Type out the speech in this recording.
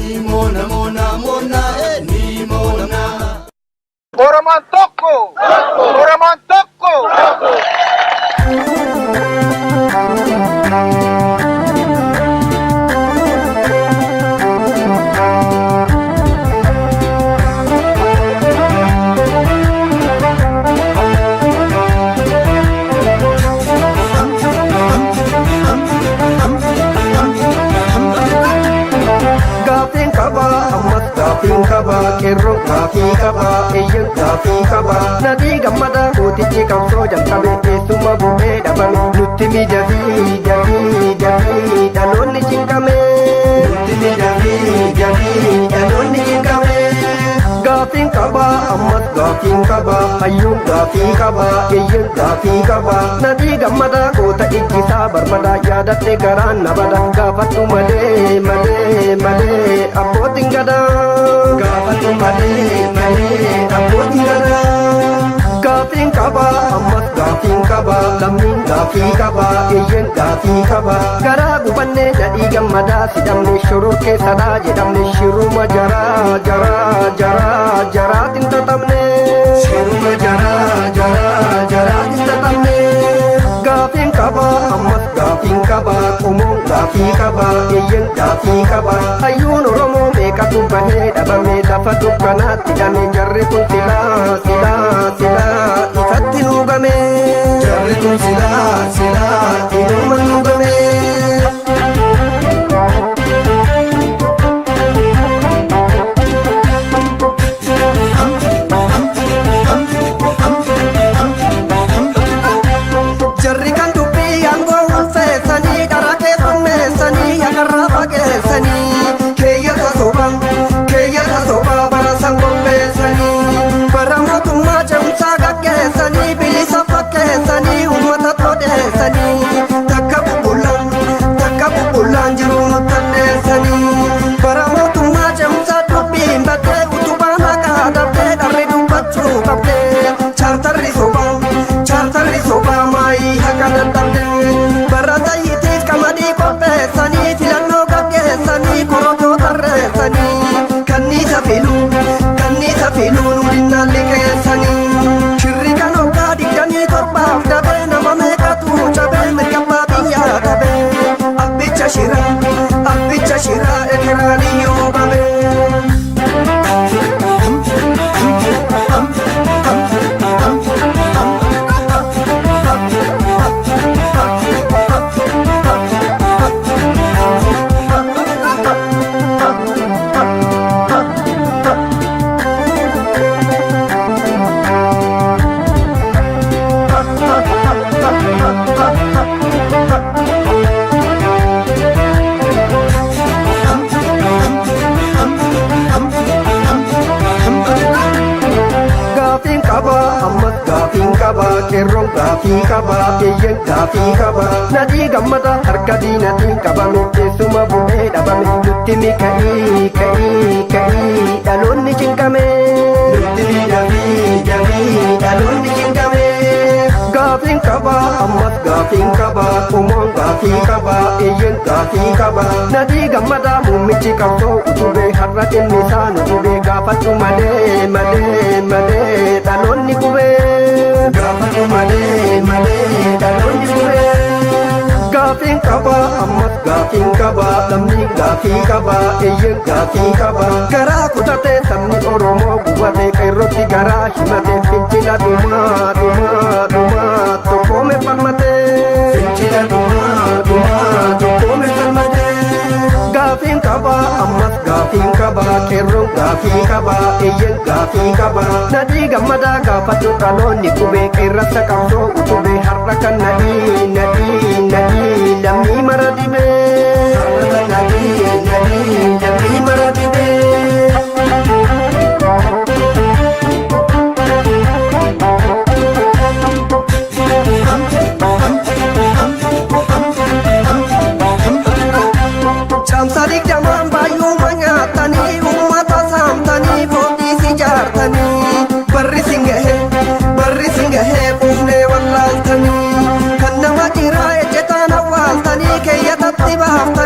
Nimona mona mona nimona. Oromoon tokko. Oromoon tokko. Gafin kaba, kerro gafii kaba, eyyan gafii kaba. Nadii gammada mootichi qabsoo jalqabe keessuma bu'ee dhabame. Nutti miidhagii dhaloonni cinqame. Nutti miidhagii dhaloonni cinqame. Gafin kaba, ammas gafin kaba, hayyuun gafii kaba, eyyan gafii kaba. Nadii gammada goota ijjisaa barbada yaadatte garaan nabada. Gaafadhu malee abbootiin gadaa. Gaafatu malee abbootiin gadaa. Gaafiin qaba ammas gaafiin qaba lammiin gaafii qaba eeyyan gaafii qaba. Garaa gubannee nadhii gammadaa sidhamne shoror keessadhaa jedhamne shiruma jaraatiin xaxamne. Shiruma jaraatiin xaxamne. Gaafiin qaba ammas gaafiin qaba qomoon gaafii qaba eeyyan gaafii qaba. Hayyuun Oromoo meeqatu bahee dhabame lafa dukkanaatti hidhame jarri kun silaa ifatti nuugame. Jarri kun silaa inuma nuugame. Jarri kan dubbii aangoo ulfeessanii karaa keessummeessanii akarraa fageessanii. Keeyyata sobaa bara sangolleessanii. Bara mootummaa cimsaa gaggeessanii bilisa fakkeessanii uummata todeessanii. Takka bubbulaan jiruu nuttaddeessanii. Bara mootummaa cimsaa dubbiin baddee utubaan haqaa dhabdee dharri dubbachuu qabdee. Chaartarri sobaa maayii haqa dadhabdee. Bara tayyitiif qamadii qopheessanii filannoo gaggeessanii korojoo tarreessanii. Kanniisa filuu nudinnaan liqeessanii. Shirri kan hoggaa 27 dabee nama meeqatu cabee mirgabbaa biyyaa qabee. Abbicha shiraa ekeraanii yoo qabee. Kerroon gaafii qaba eeyyan gaafii qaba. Nadhii gammada harka diinatiin qabame keessuma bu'ee dhabame. Nutti ka'ii dhaloonni cinqame. Nutti miidhagii dhaloonni cinqame. Gaafiin qaba ammas gaafiin qaba qomoon gaafii qaba eeyyan gaafii qaba. Nadhii gammada muummichi qabsoo utubee har'a dhimmi isaan utubee gaafadhu malee dhaloonni qubee. Gaafatu malee dhaloonni qubee. Gaafiin qaba ammas gaafiin qaba lammiin gaafii qaba eeyyan gaafii qaba. Garaa kutatee sabni Oromoo gubatee qeerrotti garaa himatee fincila dhumaa tokkoome falmatee. Fincila dhumaa tokkoome falmatee. Gaafiin qaba ammas gaafiin qaba kerroon gaafii qaba eeyyan gaafii qaba. Nadhii gammadaa gaafadhu dhaloonni qubee qeerrasa qabsoo utubee har'a kan nadhii lammii mara dhibee. Lammii mara dhibee. Caamsaadii jamaan baay'uma nyaatanii uummata saamtanii foodii ijaartanii. Barri sin gahee buufnee wallaaltanii. Kan nama dhiiraa ejjetaan awwaaltanii keeyyatatti baaftanii.